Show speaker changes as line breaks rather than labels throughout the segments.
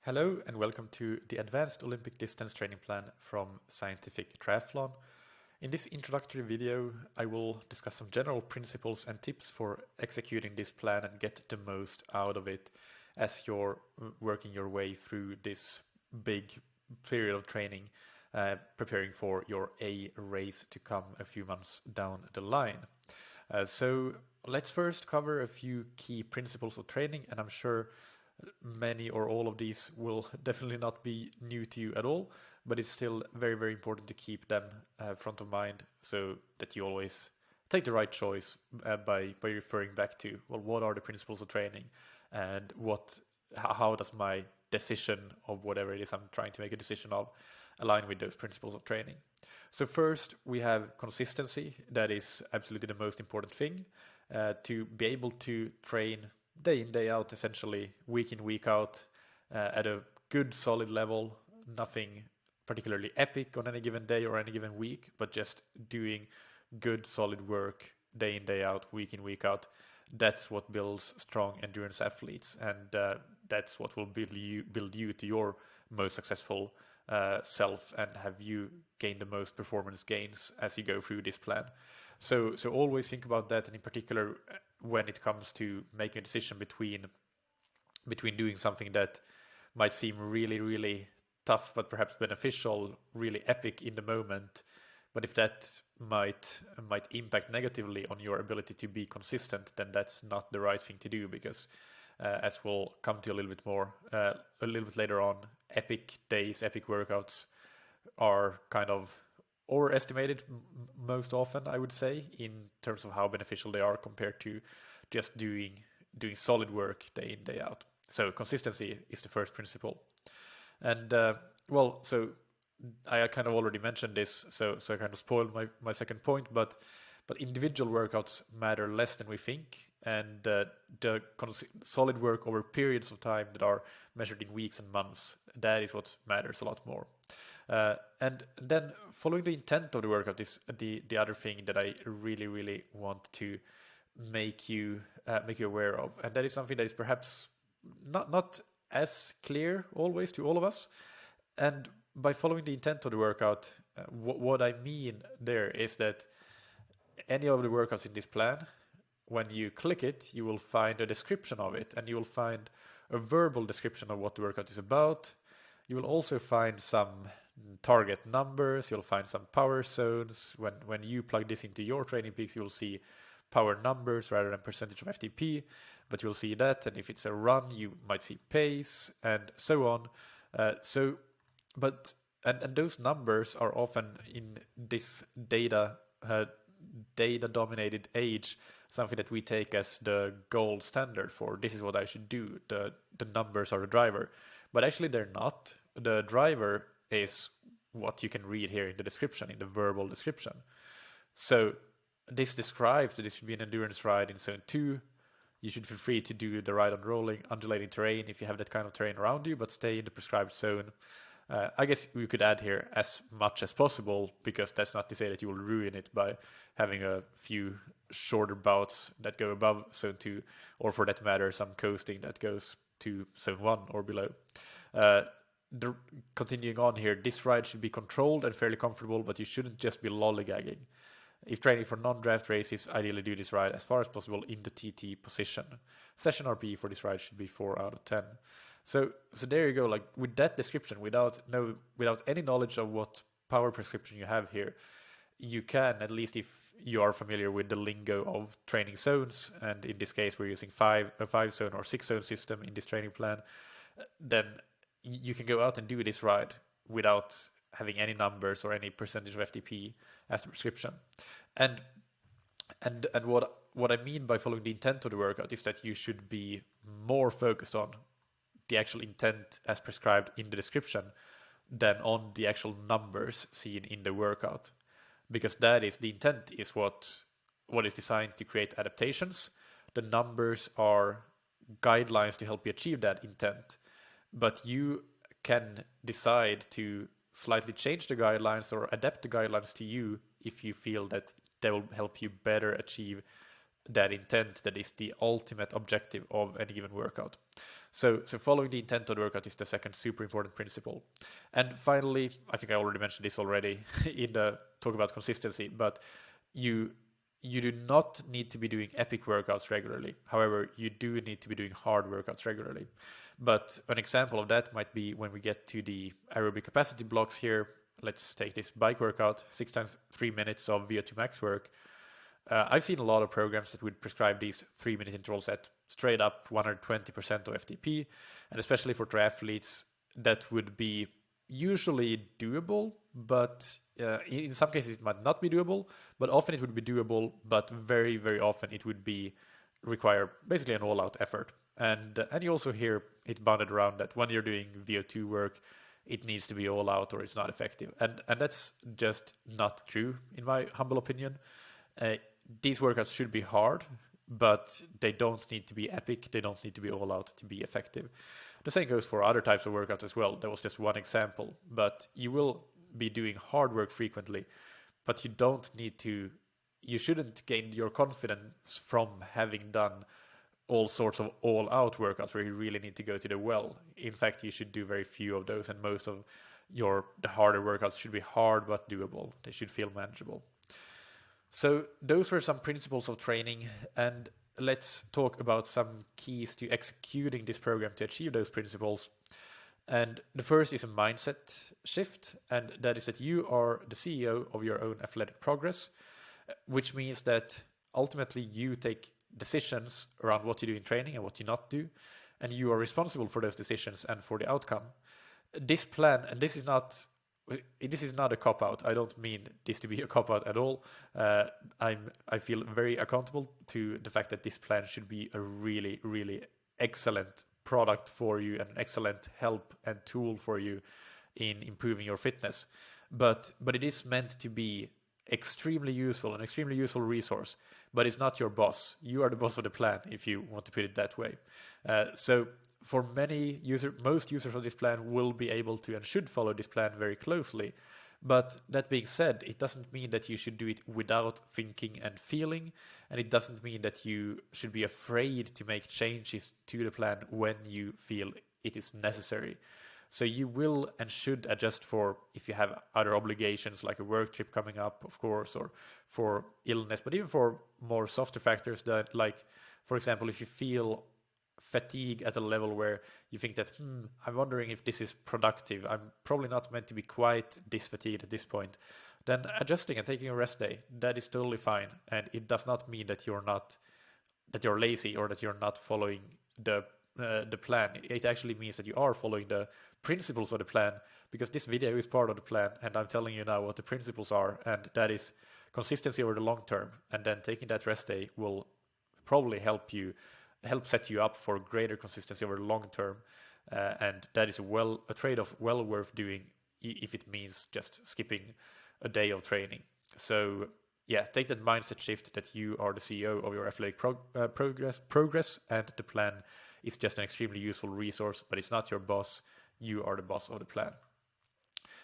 Hello and welcome to the Advanced Olympic Distance Training Plan from Scientific Triathlon. In this introductory video, I will discuss some general principles and tips for executing this plan and get the most out of it as you're working your way through this big period of training, preparing for your A race to come a few months down the line. So let's first cover a few key principles of training, and I'm sure many or all of these will definitely not be new to you at all, but it's still very, very important to keep them front of mind so that you always take the right choice by referring back to, well, what are the principles of training and how does my decision of whatever it is I'm trying to make a decision of align with those principles of training. So first, we have consistency. That is absolutely the most important thing, to be able to train day in, day out, essentially week in, week out, at a good, solid level, nothing particularly epic on any given day or any given week, but just doing good, solid work day in, day out, week in, week out. That's what builds strong endurance athletes, and that's what will build you to your most successful self and have you gain the most performance gains as you go through this plan. So always think about that, and in particular when it comes to making a decision between doing something that might seem really, really tough but perhaps beneficial, really epic in the moment, but if that might impact negatively on your ability to be consistent, then that's not the right thing to do, because as we'll come to a little bit later on, epic days, epic workouts are kind of overestimated most often, I would say, in terms of how beneficial they are compared to just doing solid work day in, day out. So consistency is the first principle. And so I kind of already mentioned this, so I kind of spoiled my second point, but individual workouts matter less than we think, and the solid work over periods of time that are measured in weeks and months, that is what matters a lot more. And then following the intent of the workout is the other thing that I really, really want to make you aware of, and that is something that is perhaps not as clear always to all of us. And by following the intent of the workout, what I mean there is that any of the workouts in this plan, when you click it, you will find a description of it, and you will find a verbal description of what the workout is about. You will also find some target numbers. You'll find some power zones. When you plug this into your Training Peaks, you will see power numbers rather than percentage of FTP, but you'll see that. And if it's a run, you might see pace and so on. And those numbers are often in this data-dominated age, something that we take as the gold standard for this is what I should do. The numbers are the driver, but actually they're not. The driver is what you can read here in the description, in the verbal description. So this describes that this should be an endurance ride in zone 2. You should feel free to do the ride on rolling, undulating terrain if you have that kind of terrain around you, but stay in the prescribed zone. I guess we could add here as much as possible, because that's not to say that you will ruin it by having a few shorter bouts that go above zone 2, or for that matter, some coasting that goes to zone 1 or below. Continuing on here, this ride should be controlled and fairly comfortable, but you shouldn't just be lollygagging. If training for non-draft races, ideally do this ride as far as possible in the TT position. Session RP for this ride should be 4 out of 10. So there you go. Like with that description, without any knowledge of what power prescription you have here, you can, at least if you are familiar with the lingo of training zones, and in this case we're using a 5-zone or 6-zone system in this training plan, then you can go out and do this ride without having any numbers or any percentage of FTP as the prescription. And what I mean by following the intent of the workout is that you should be more focused on the actual intent as prescribed in the description than on the actual numbers seen in the workout, because that is the intent is what is designed to create adaptations. The numbers are guidelines to help you achieve that intent, but you can decide to slightly change the guidelines or adapt the guidelines to you if you feel that they will help you better achieve that intent that is the ultimate objective of any given workout. So following the intent of the workout is the second super important principle. And finally, I think I already mentioned this already in the talk about consistency, but you do not need to be doing epic workouts regularly. However, you do need to be doing hard workouts regularly. But an example of that might be when we get to the aerobic capacity blocks here. Let's take this bike workout, 6 times 3 minutes of VO2 max work. I've seen a lot of programs that would prescribe these 3-minute intervals at straight up 120% of FTP. And especially for triathletes, that would be usually doable, but in some cases it might not be doable, but often it would be doable, but very, very often it would be require basically an all-out effort. And you also hear it bounded around that when you're doing VO2 work, it needs to be all out or it's not effective. And that's just not true, in my humble opinion. These workouts should be hard, but they don't need to be epic. They don't need to be all out to be effective. The same goes for other types of workouts as well. That was just one example, but you will be doing hard work frequently, but you shouldn't gain your confidence from having done all sorts of all-out workouts where you really need to go to the well. In fact, you should do very few of those, and most of the harder workouts should be hard but doable. They should feel manageable. So those were some principles of training, and let's talk about some keys to executing this program to achieve those principles. And the first is a mindset shift, and that is that you are the CEO of your own athletic progress, which means that ultimately you take decisions around what you do in training and what you not do, and you are responsible for those decisions and for the outcome. This plan, and this is not a cop-out. I don't mean this to be a cop-out at all. I feel very accountable to the fact that this plan should be a really, really excellent product for you and an excellent help and tool for you in improving your fitness. But it is meant to be extremely useful, an extremely useful resource, but it's not your boss. You are the boss of the plan, if you want to put it that way. So for most users of this plan will be able to and should follow this plan very closely. But that being said, it doesn't mean that you should do it without thinking and feeling, and it doesn't mean that you should be afraid to make changes to the plan when you feel it is necessary. So you will and should adjust for if you have other obligations like a work trip coming up, of course, or for illness, but even for more softer factors that, like, for example, if you feel fatigue at a level where you think that, I'm wondering if this is productive, I'm probably not meant to be quite this fatigued at this point, then adjusting and taking a rest day, that is totally fine. And it does not mean that you're lazy or that you're not following the plan. It actually means that you are following the principles of the plan, because this video is part of the plan, and I'm telling you now what the principles are, and that is consistency over the long term. And then taking that rest day will probably help set you up for greater consistency over the long term, and that is a trade-off well worth doing if it means just skipping a day of training. So yeah, take that mindset shift that you are the CEO of your athletic progress, and the plan is just an extremely useful resource, but it's not your boss. You are the boss of the plan.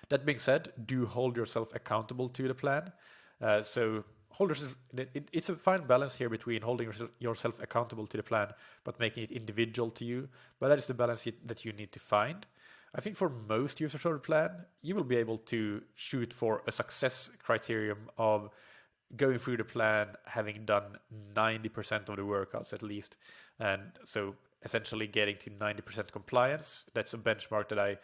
That being said, do hold yourself accountable to the plan. It's a fine balance here between holding yourself accountable to the plan, but making it individual to you. But that is the balance that you need to find. I think for most users of the plan, you will be able to shoot for a success criterion of going through the plan, having done 90% of the workouts at least. And so essentially getting to 90% compliance. That's a benchmark that I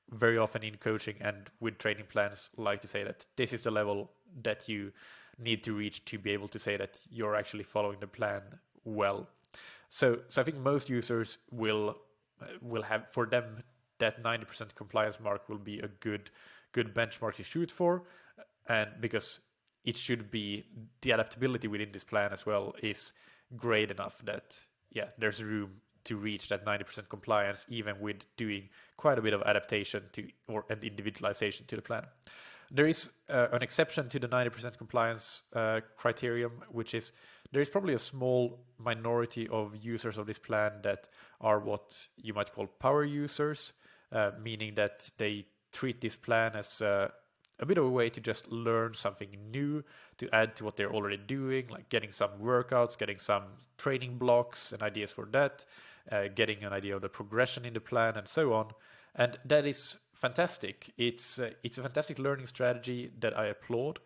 very often in coaching and with training plans like to say that this is the level that you need to reach to be able to say that you're actually following the plan well. So I think most users will have, for them, that 90% compliance mark will be a good benchmark to shoot for, and because it should be, the adaptability within this plan as well is great enough that there's room to reach that 90% compliance, even with doing quite a bit of adaptation and individualization to the plan. There is an exception to the 90% compliance criterion, which is there is probably a small minority of users of this plan that are what you might call power users, meaning that they treat this plan as a bit of a way to just learn something new to add to what they're already doing, like getting some workouts, getting some training blocks and ideas for that, getting an idea of the progression in the plan and so on. And that is fantastic. It's a fantastic learning strategy that I applaud.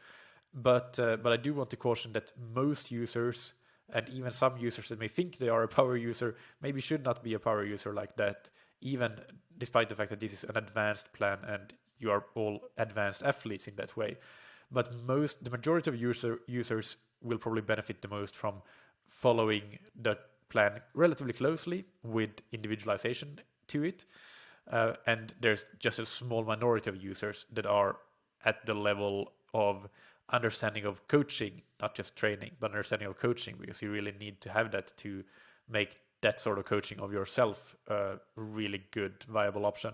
But I do want to caution that most users, and even some users that may think they are a power user, maybe should not be a power user like that, even despite the fact that this is an advanced plan and you are all advanced athletes in that way. But the majority of users will probably benefit the most from following the plan relatively closely with individualization to it. And there's just a small minority of users that are at the level of understanding of coaching, not just training, but understanding of coaching, because you really need to have that to make that sort of coaching of yourself a really good, viable option.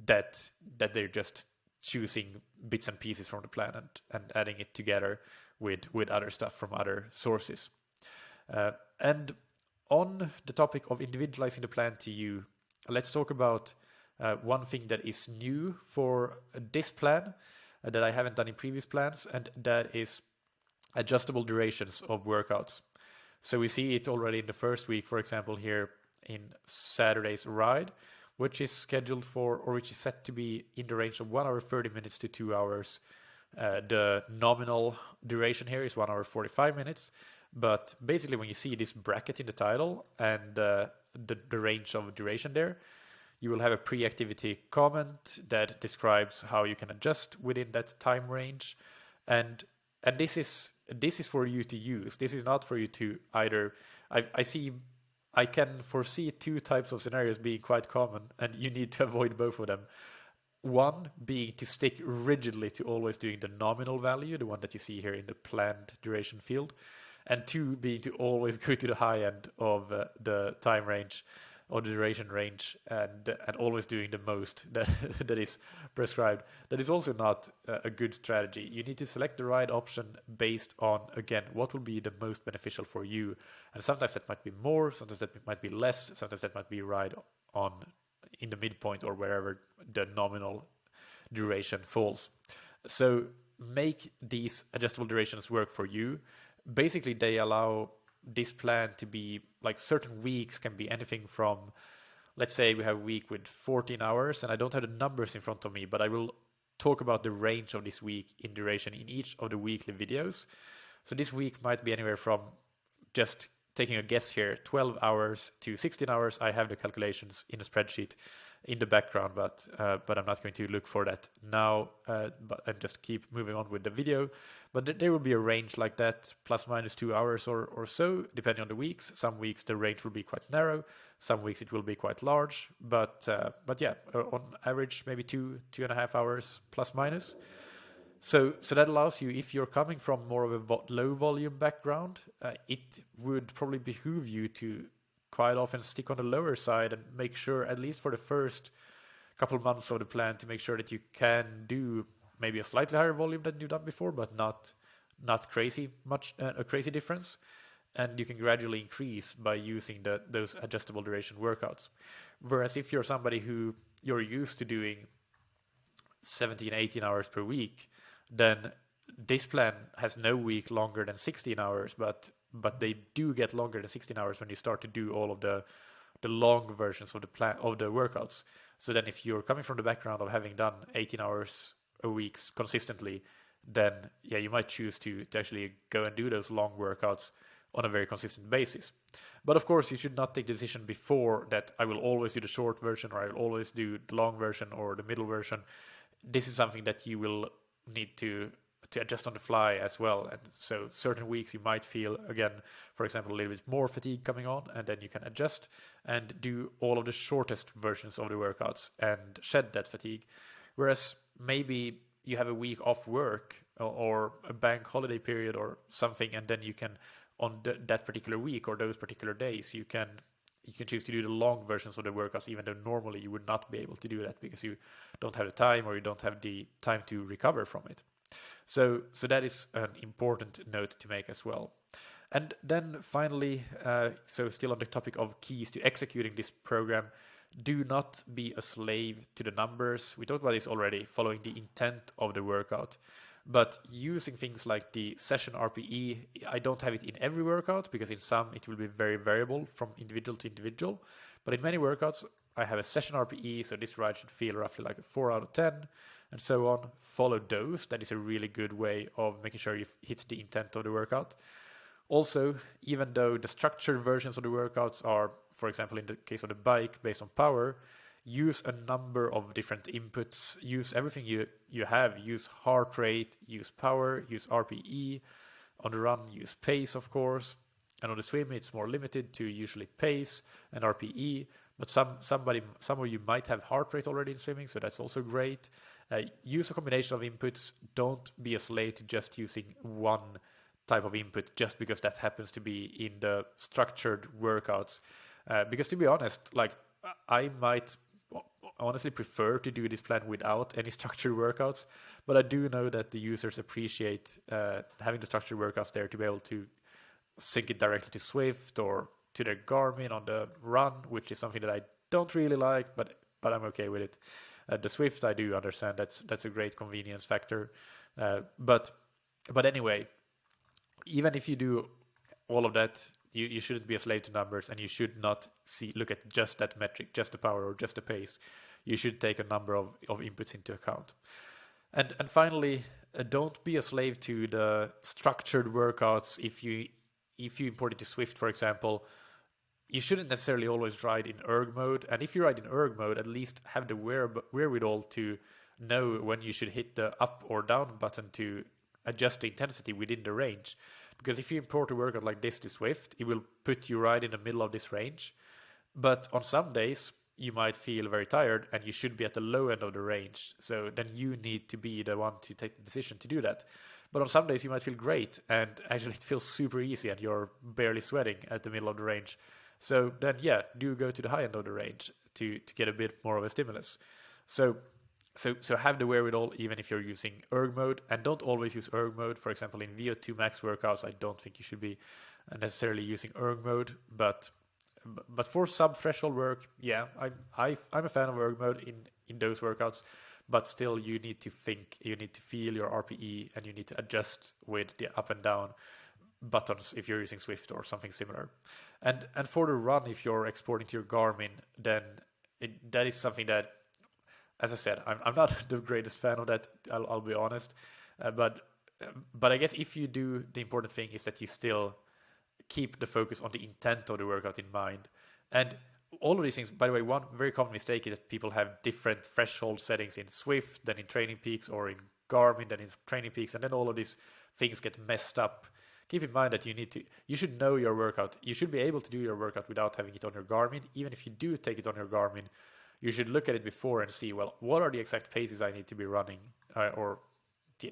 That they're just choosing bits and pieces from the plan and adding it together with other stuff from other sources. And on the topic of individualizing the plan to you, let's talk about one thing that is new for this plan that I haven't done in previous plans, and that is adjustable durations of workouts. So we see it already in the first week, for example, here in Saturday's ride, which is scheduled for, or which is set to be in the range of 1 hour 30 minutes to 2 hours. The nominal duration here is 1 hour 45 minutes. But basically, when you see this bracket in the title and the range of duration there, you will have a pre-activity comment that describes how you can adjust within that time range. And this is for you to use. This is not for you to either. I can foresee two types of scenarios being quite common, and you need to avoid both of them. One being to stick rigidly to always doing the nominal value, the one that you see here in the planned duration field, and two being to always go to the high end of the time range or the duration range and always doing the most that is prescribed. That is also not a good strategy. You need to select the right option based on, again, what will be the most beneficial for you. And sometimes that might be more, sometimes that might be less, sometimes that might be right on in the midpoint or wherever the nominal duration falls. So make these adjustable durations work for you. Basically, they allow this plan to be like certain weeks can be anything from, let's say we have a week with 14 hours, and I don't have the numbers in front of me, but I will talk about the range of this week in duration in each of the weekly videos. So this week might be anywhere from, just taking a guess here, 12 hours to 16 hours. I have the calculations in a spreadsheet in the background, but I'm not going to look for that now, and just keep moving on with the video. But there will be a range like that, plus minus 2 hours or so, depending on the weeks. Some weeks the range will be quite narrow, some weeks it will be quite large, but yeah, on average maybe 2.5 hours plus minus. So that allows you, if you're coming from more of a low volume background, it would probably behoove you to quite often stick on the lower side and make sure, at least for the first couple of months of the plan, to make sure that you can do maybe a slightly higher volume than you've done before, but not crazy much, a crazy difference. And you can gradually increase by using those adjustable duration workouts. Whereas if you're somebody who you're used to doing 17, 18 hours per week, then this plan has no week longer than 16 hours, but they do get longer than 16 hours when you start to do all of the long versions of the plan of the workouts. So then if you're coming from the background of having done 18 hours a week consistently, then yeah, you might choose to actually go and do those long workouts on a very consistent basis. But of course, you should not take the decision before that I will always do the short version, or I will always do the long version or the middle version. This is something that you will need to adjust on the fly as well. And so certain weeks you might feel, again, for example, a little bit more fatigue coming on, and then you can adjust and do all of the shortest versions of the workouts and shed that fatigue. Whereas maybe you have a week off work or a bank holiday period or something, and then you can, on that particular week or those particular days, you can choose to do the long versions of the workouts, even though normally you would not be able to do that because you don't have the time or you don't have the time to recover from it. So that is an important note to make as well. And then finally, so still on the topic of keys to executing this program, do not be a slave to the numbers. We talked about this already, following the intent of the workout. But using things like the session RPE, I don't have it in every workout because in some it will be very variable from individual to individual. But in many workouts, I have a session RPE, so this ride should feel roughly like a 4 out of 10, and so on. Follow those. That is a really good way of making sure you hit the intent of the workout. Also, even though the structured versions of the workouts are, for example, in the case of the bike, based on power, use a number of different inputs. Use everything you have. Use heart rate, use power, use RPE. On the run, use pace, of course. And on the swim, it's more limited to usually pace and RPE. But some of you might have heart rate already in swimming, so that's also great. Use a combination of inputs. Don't be a slave to just using one type of input just because that happens to be in the structured workouts. Because to be honest, like I might honestly prefer to do this plan without any structured workouts, but I do know that the users appreciate having the structured workouts there to be able to sync it directly to Swift or to their Garmin on the run, which is something that I don't really like, but I'm okay with it. The Swift, I do understand that's a great convenience factor, but anyway, even if you do all of that, you shouldn't be a slave to numbers, and you should not look at just that metric, just the power or just the pace. You should take a number of inputs into account. And finally, don't be a slave to the structured workouts. If you import it to Swift, for example, you shouldn't necessarily always ride in erg mode. And if you ride in erg mode, at least have the wherewithal to know when you should hit the up or down button to adjust the intensity within the range. Because if you import a workout like this to Swift, it will put you right in the middle of this range. But on some days, you might feel very tired and you should be at the low end of the range. So then you need to be the one to take the decision to do that. But on some days you might feel great and actually it feels super easy and you're barely sweating at the middle of the range. So then, yeah, do go to the high end of the range to get a bit more of a stimulus. So have the wherewithal even if you're using erg mode, and don't always use erg mode. For example, in VO2 max workouts, I don't think you should be necessarily using erg mode, but for sub-threshold work, yeah, I'm a fan of erg mode in those workouts, but still you need to think, you need to feel your RPE, and you need to adjust with the up and down buttons if you're using Swift or something similar. And for the run, if you're exporting to your Garmin, then that is something that, as I said, I'm not the greatest fan of that, I'll be honest, but I guess if you do, the important thing is that you still keep the focus on the intent of the workout in mind. And all of these things, by the way, one very common mistake is that people have different threshold settings in Swift than in Training Peaks, or in Garmin than in Training Peaks, and then all of these things get messed up. Keep in mind that you should know your workout. You should be able to do your workout without having it on your Garmin. Even if you do take it on your Garmin, you should look at it before and see, well, what are the exact paces I need to be running, or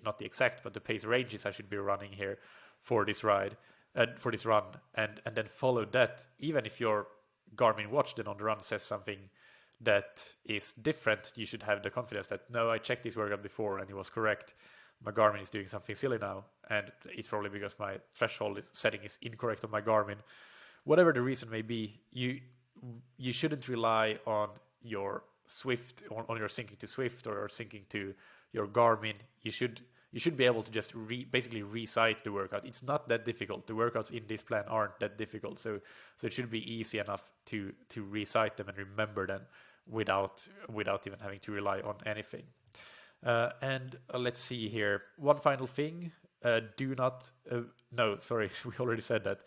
not the exact, but the pace ranges I should be running here for this ride, for this run, and then follow that. Even if your Garmin watch then on the run says something that is different, you should have the confidence that, no, I checked this workout before and it was correct. My Garmin is doing something silly now, and it's probably because my threshold setting is incorrect on my Garmin. Whatever the reason may be, you shouldn't rely on your Swift, on your syncing to Swift or syncing to your Garmin. You should be able to just basically recite the workout. It's not that difficult. The workouts in this plan aren't that difficult, so it should be easy enough to recite them and remember them without even having to rely on anything. And let's see here. One final thing. No, sorry, we already said that.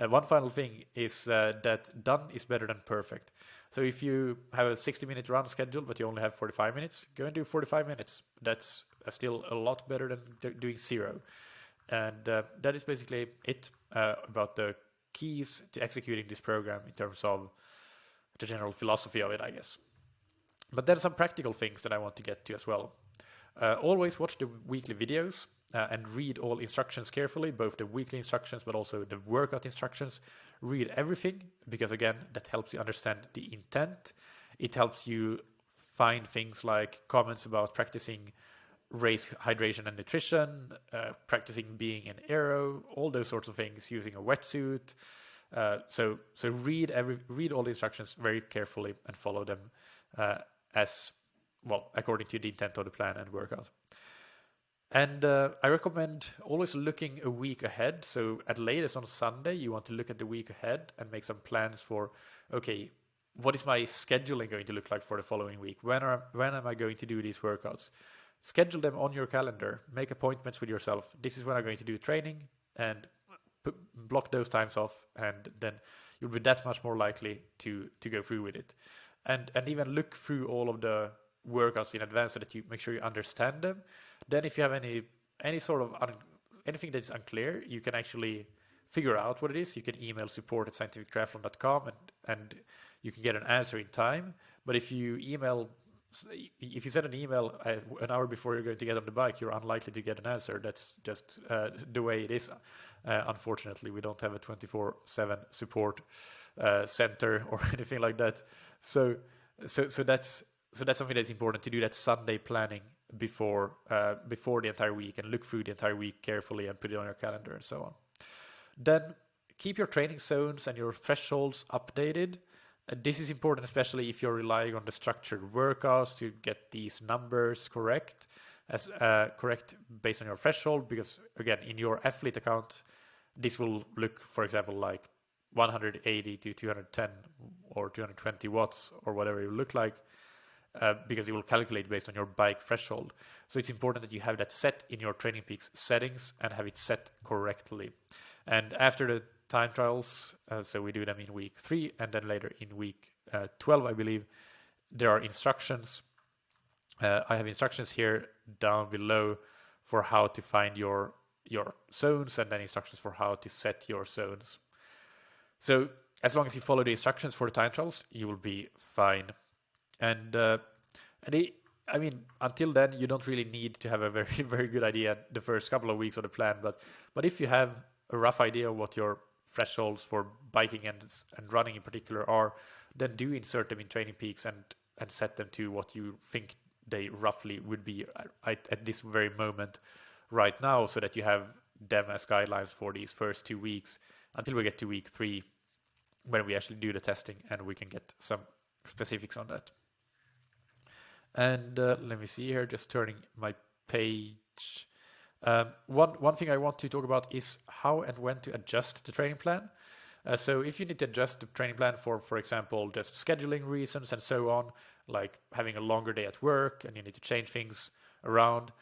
One final thing is that done is better than perfect. So if you have a 60-minute run schedule, but you only have 45 minutes, go and do 45 minutes. That's still a lot better than doing 0. And that is basically it about the keys to executing this program in terms of the general philosophy of it, I guess. But then some practical things that I want to get to as well. Always watch the weekly videos and read all instructions carefully, both the weekly instructions but also the workout instructions. Read everything, because again, that helps you understand the intent. It helps you find things like comments about practicing race hydration and nutrition, practicing being an aero, all those sorts of things, using a wetsuit, So read all the instructions very carefully and follow them as well according to the intent of the plan and workout. And I recommend always looking a week ahead. So at latest on Sunday, you want to look at the week ahead and make some plans for, okay, what is my scheduling going to look like for the following week? When am I going to do these workouts? Schedule them on your calendar. Make appointments with yourself. This is when I'm going to do training, and block those times off, and then you'll be that much more likely to go through with it. And even look through all of the workouts in advance so that you make sure you understand them. Then if you have any sort of anything that is unclear, you can actually figure out what it is. You can email support@scientifictriathlon.com and you can get an answer in time. But if you send an email an hour before you're going to get on the bike, you're unlikely to get an answer. That's just the way it is. Unfortunately, we don't have a 24/7 support center or anything like that. So that's something that's important to do. That Sunday planning before the entire week, and look through the entire week carefully and put it on your calendar and so on. Then keep your training zones and your thresholds updated. This is important, especially if you're relying on the structured workouts to get these numbers correct based on your threshold. Because again, in your athlete account, this will look, for example, like 180 to 210 or 220 watts or whatever it will look like, because it will calculate based on your bike threshold. So it's important that you have that set in your Training Peaks settings and have it set correctly. And after the time trials, so we do them in week 3 and then later in week 12, I believe, there are instructions. I have instructions here down below for how to find your zones, and then instructions for how to set your zones. So as long as you follow the instructions for the time trials, you will be fine. And I mean, until then, you don't really need to have a very, very good idea the first couple of weeks of the plan. But if you have a rough idea of what your thresholds for biking and running in particular are, then do insert them in Training Peaks and set them to what you think they roughly would be at this very moment right now, so that you have them as guidelines for these first 2 weeks until we get to week 3, when we actually do the testing and we can get some specifics on that. And let me see here, just turning my page. One thing I want to talk about is how and when to adjust the training plan. So if you need to adjust the training plan for example, just scheduling reasons and so on, like having a longer day at work and you need to change things around,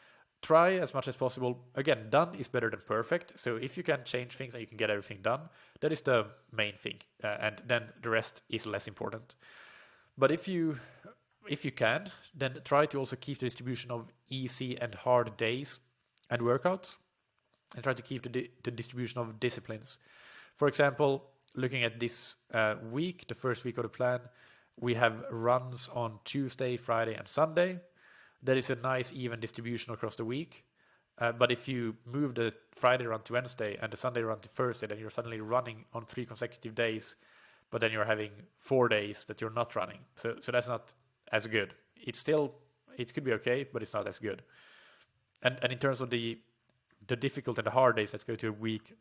try as much as possible. Again, done is better than perfect. So if you can change things and you can get everything done, that is the main thing. And then the rest is less important. But if you can, then try to also keep the distribution of easy and hard days and workouts, and try to keep the distribution of disciplines. For example, looking at this week, the first week of the plan, we have runs on Tuesday, Friday, and Sunday. That is a nice even distribution across the week. But if you move the Friday run to Wednesday and the Sunday run to Thursday, then you're suddenly running on 3 consecutive days, but then you're having 4 days that you're not running. So that's not as good. It could be okay, but it's not as good. And in terms of the difficult and the hard days, let's go to a week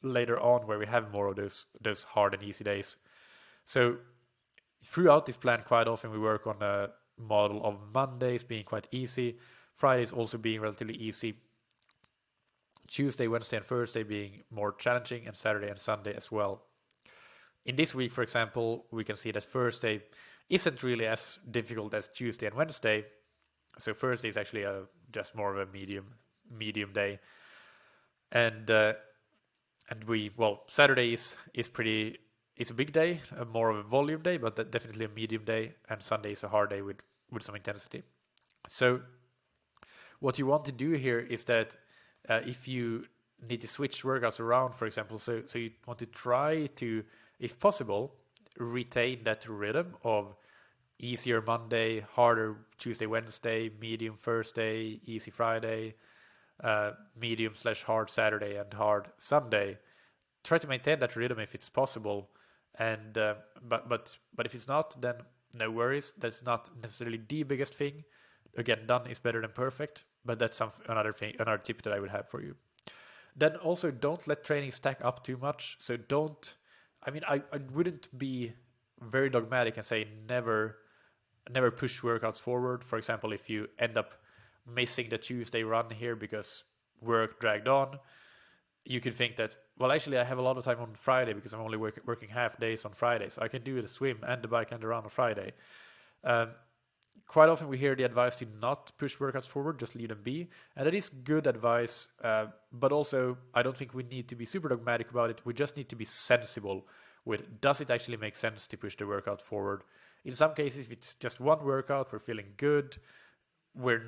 later on where we have more of those hard and easy days. So throughout this plan, quite often we work on a model of Mondays being quite easy, Fridays also being relatively easy, Tuesday, Wednesday, and Thursday being more challenging, and Saturday and Sunday as well. In this week, for example, we can see that Thursday isn't really as difficult as Tuesday and Wednesday. So Thursday is actually just more of a medium day, and Saturday is a big day, more of a volume day, but definitely a medium day, and Sunday is a hard day with some intensity. So what you want to do here is that if you need to switch workouts around, for example, so you want to try to, if possible, retain that rhythm of easier Monday, harder Tuesday, Wednesday, medium Thursday, easy Friday, medium/hard Saturday, and hard Sunday. Try to maintain that rhythm if it's possible, and but if it's not, then no worries. That's not necessarily the biggest thing. Again, done is better than perfect, but that's another tip that I would have for you. Then also, don't let training stack up too much. So don't I mean, I wouldn't be very dogmatic and say never push workouts forward. For example, if you end up missing the Tuesday run here because work dragged on, you could think that, well, actually, I have a lot of time on Friday because I'm only working half days on Friday, so I can do the swim and the bike and the run on Friday. Um, Quite often we hear the advice to not push workouts forward, just leave them be. And that is good advice, but also I don't think we need to be super dogmatic about it. We just need to be sensible with, does it actually make sense to push the workout forward? In some cases, if it's just one workout, we're feeling good, we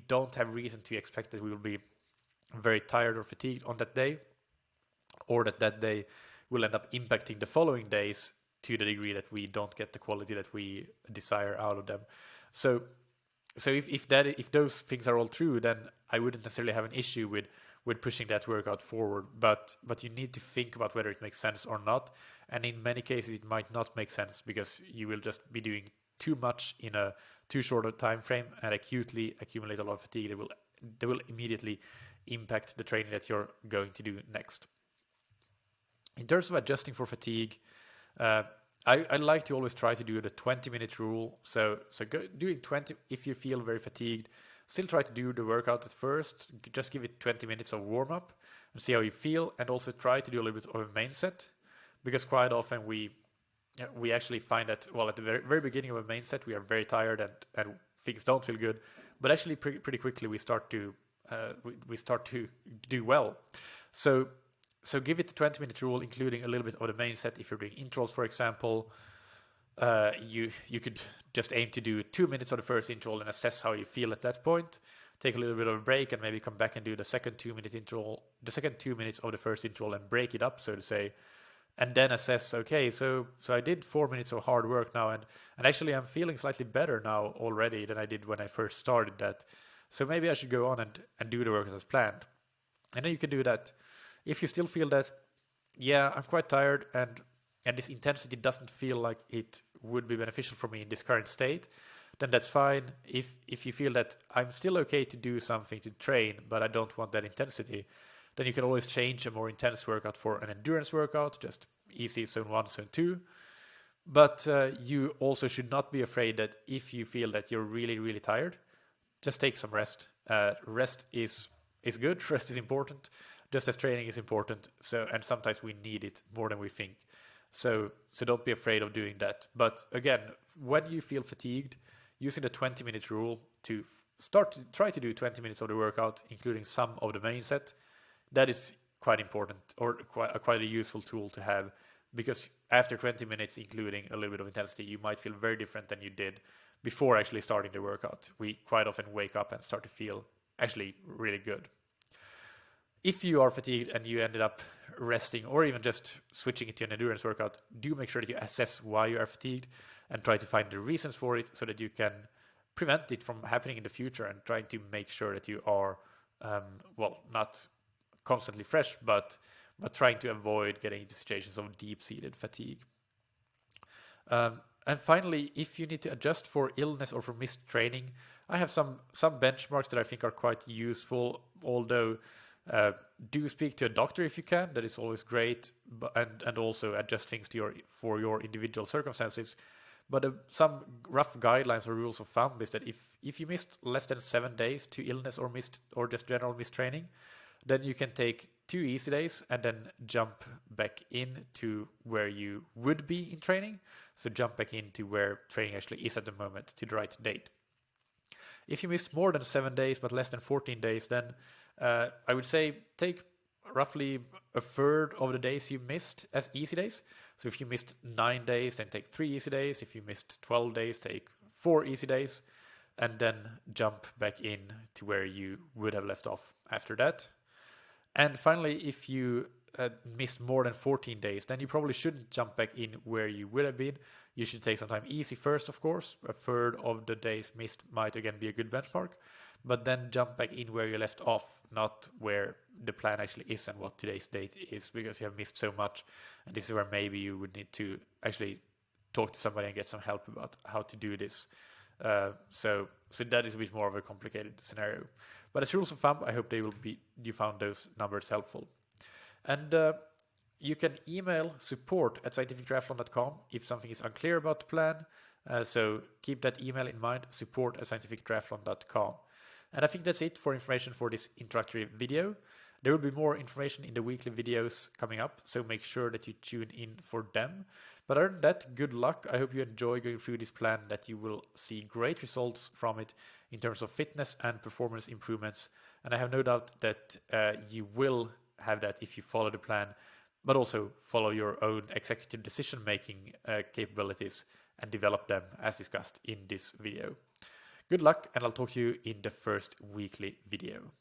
don't have reason to expect that we will be very tired or fatigued on that day, or that day will end up impacting the following days to the degree that we don't get the quality that we desire out of them. So if those things are all true, then I wouldn't necessarily have an issue with pushing that workout forward. But you need to think about whether it makes sense or not. And in many cases, it might not make sense because you will just be doing too much in a too short a time frame and acutely accumulate a lot of fatigue that will immediately impact the training that you're going to do next. In terms of adjusting for fatigue, I like to always try to do the 20-minute rule. So doing 20, if you feel very fatigued, still try to do the workout at first. Just give it 20 minutes of warm up and see how you feel, and also try to do a little bit of a main set, because quite often we actually find that, well, at the very beginning of a main set we are very tired and things don't feel good, but actually pretty quickly we start to do well. So give it the 20-minute rule, including a little bit of the main set. If you're doing intros, for example, you could just aim to do 2 minutes of the first interval and assess how you feel at that point. Take a little bit of a break and maybe come back and do the second 2-minute interval, the second 2 minutes of the first interval, and break it up, so to say, and then assess. Okay, so I did 4 minutes of hard work now, and actually I'm feeling slightly better now already than I did when I first started that. So maybe I should go on and do the work as planned. And then you can do that. If you still feel that, yeah, I'm quite tired and this intensity doesn't feel like it would be beneficial for me in this current state, then that's fine. If you feel that I'm still okay to do something to train, but I don't want that intensity, then you can always change a more intense workout for an endurance workout, just easy zone 1, zone 2. But you also should not be afraid that if you feel that you're really, really tired, just take some rest. Rest is good. Rest is important, just as training is important. And sometimes we need it more than we think. So don't be afraid of doing that. But again, when you feel fatigued, using the 20-minute rule to try to do 20 minutes of the workout, including some of the main set, that is quite important, or quite a useful tool to have, because after 20 minutes, including a little bit of intensity, you might feel very different than you did before actually starting the workout. We quite often wake up and start to feel actually really good. If you are fatigued and you ended up resting or even just switching it to an endurance workout, do make sure that you assess why you are fatigued and try to find the reasons for it so that you can prevent it from happening in the future, and try to make sure that you are, not constantly fresh, but trying to avoid getting into situations of deep-seated fatigue. And finally, if you need to adjust for illness or for missed training, I have some benchmarks that I think are quite useful, although do speak to a doctor if you can. That is always great, and also adjust things for your individual circumstances. But some rough guidelines or rules of thumb is that if you missed less than 7 days to illness or just general missed training, then you can take 2 easy days and then jump back into where you would be in training. So jump back into where training actually is at the moment to the right date. If you missed more than 7 days but less than 14 days, then I would say take roughly a third of the days you missed as easy days. So if you missed 9 days, then take 3 easy days. If you missed 12 days, take 4 easy days, and then jump back in to where you would have left off after that. And finally, if you missed more than 14 days, then you probably shouldn't jump back in where you would have been. You should take some time easy first, of course. A third of the days missed might again be a good benchmark, but then jump back in where you left off, not where the plan actually is and what today's date is, because you have missed so much. And this is where maybe you would need to actually talk to somebody and get some help about how to do this. So that is a bit more of a complicated scenario. But as rules of thumb, I hope you found those numbers helpful. And You can email support@scientifictriathlon.com if something is unclear about the plan. So keep that email in mind, support@scientifictriathlon.com. And I think that's it for information for this introductory video. There will be more information in the weekly videos coming up, so make sure that you tune in for them. But other than that, good luck. I hope you enjoy going through this plan, that you will see great results from it in terms of fitness and performance improvements. And I have no doubt that you will have that if you follow the plan, but also follow your own executive decision-making capabilities and develop them as discussed in this video. Good luck, and I'll talk to you in the first weekly video.